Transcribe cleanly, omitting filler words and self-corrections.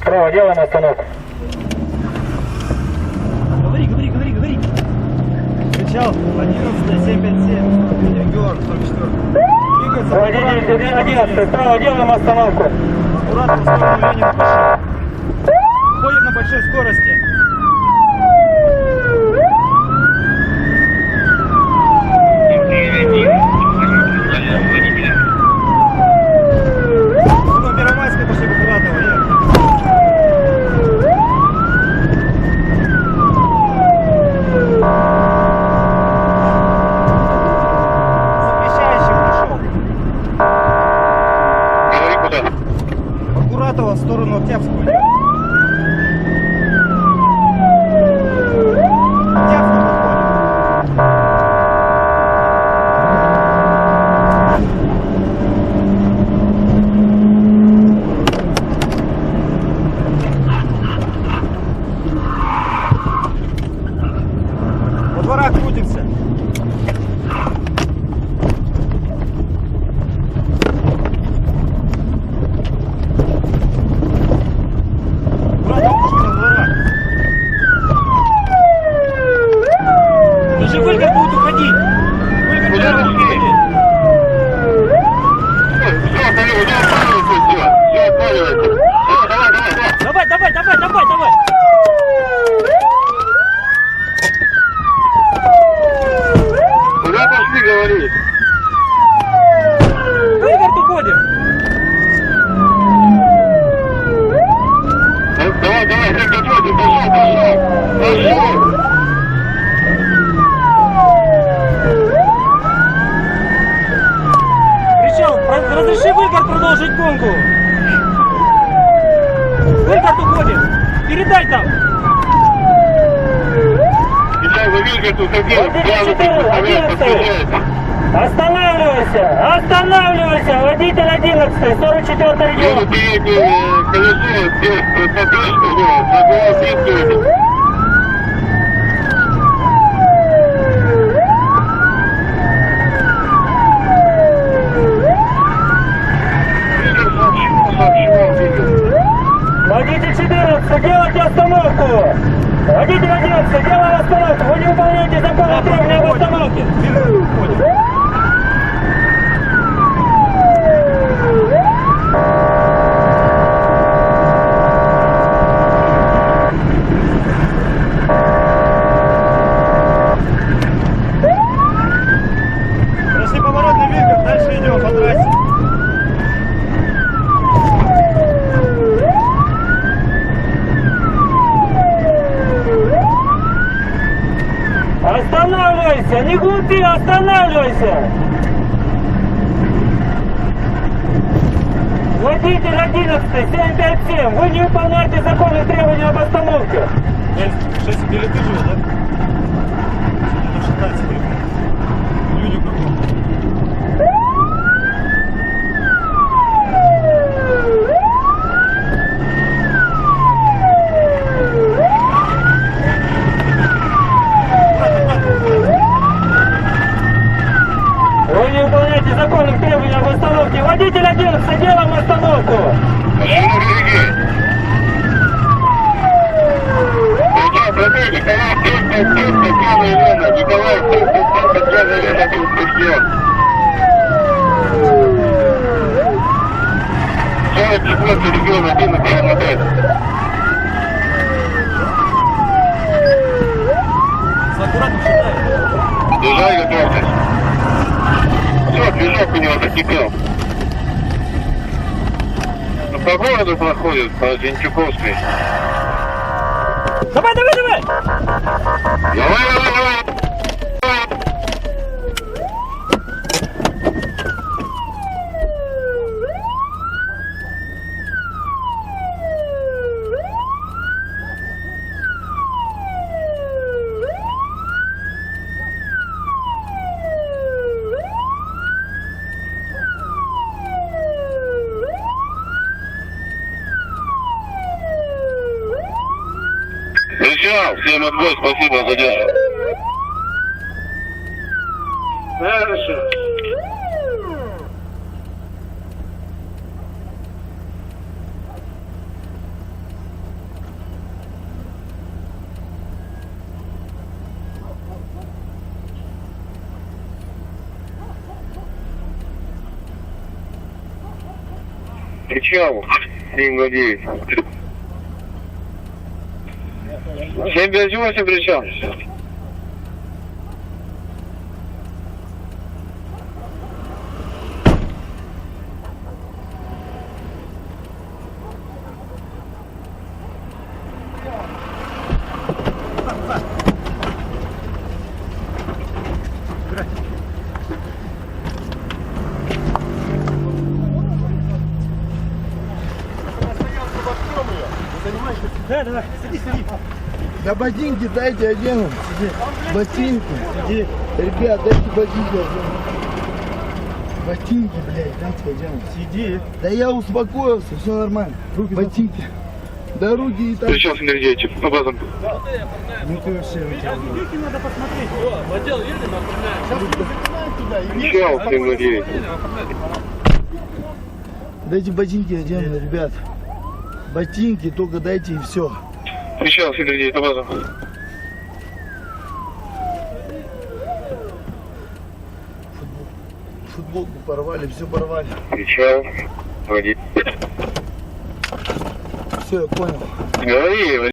Справа, делаем остановку. Говори. Кричал 11-757, регион 44. Двигается Водитель 11, справа, делаем остановку. аккуратно в сторону Ленина пошел. Ходит на большой скорости. Мы на Первомайской пошли в Аккуратного, запрещающий пришел. Говори куда? Аккуратного в сторону Октябрьского идет. Октябрьский подходит. Во дворах крутимся. Аккуратно, пушки на дворах. Даже Выльгар будет уходить. Выльгар Куда будет ушли? уходить. Все, отваливайте. Все, давай. Давай. Куда пошли, говори? Выльгар уходит. Давай, всех готовьте, пошел. Кричал, разреши Выльгар продолжить гонку. Выльгар уходит. Передай там. Сейчас вы видите, тут один, прямо подъезжаете. Останавливайся, водитель 11, 44 регион. Ну, переднее колесо, без поддержки, заглав действует. Видел, сообщил. Водитель 14, делайте остановку. Водитель 11, делаем остановку. Вы не выполняете закон требования об остановке. Прошли поворотный Выльгар, дальше идем по трассе. Останавливайся, не глупи, останавливайся. Водитель 11, 757, вы не выполняете законные требования об остановке. 6 билеты жил, да? Сегодня 16 люди кругом. Вы не выполняете законных требований об остановке. Водитель 11, делаем остановку. Машину береги. Пробей, Николай, 355, Татьяна Елена. Николай, 355, Татьяна Елена, тут ждет. 44 регион, 11, мотель. Аккуратно считай. Езжай, готовьтесь. Все, движок у него закипел. Ну, по городу проходит, по Зинчуковской. Давай! Давай. Встречал, всем отбой, спасибо за задержку. Хорошо. Причал 729. 758 причал. Да, давай, сиди. Да ботинки дайте одену. Ботинки. Ребят, дайте ботинки одену. Ботинки, блядь, дайте одену. Сиди. Да я успокоился, все нормально. Ботинки. Да руки и так. Причал 729. По базам. Ну ты вообще выкинь, надо посмотреть. Причал 729. Дайте ботинки одену, ребят. Ботинки только дайте и все. Причал 729. По базам. Футболку порвали, все порвали. Причал. Водитель. Все, я понял. Говори,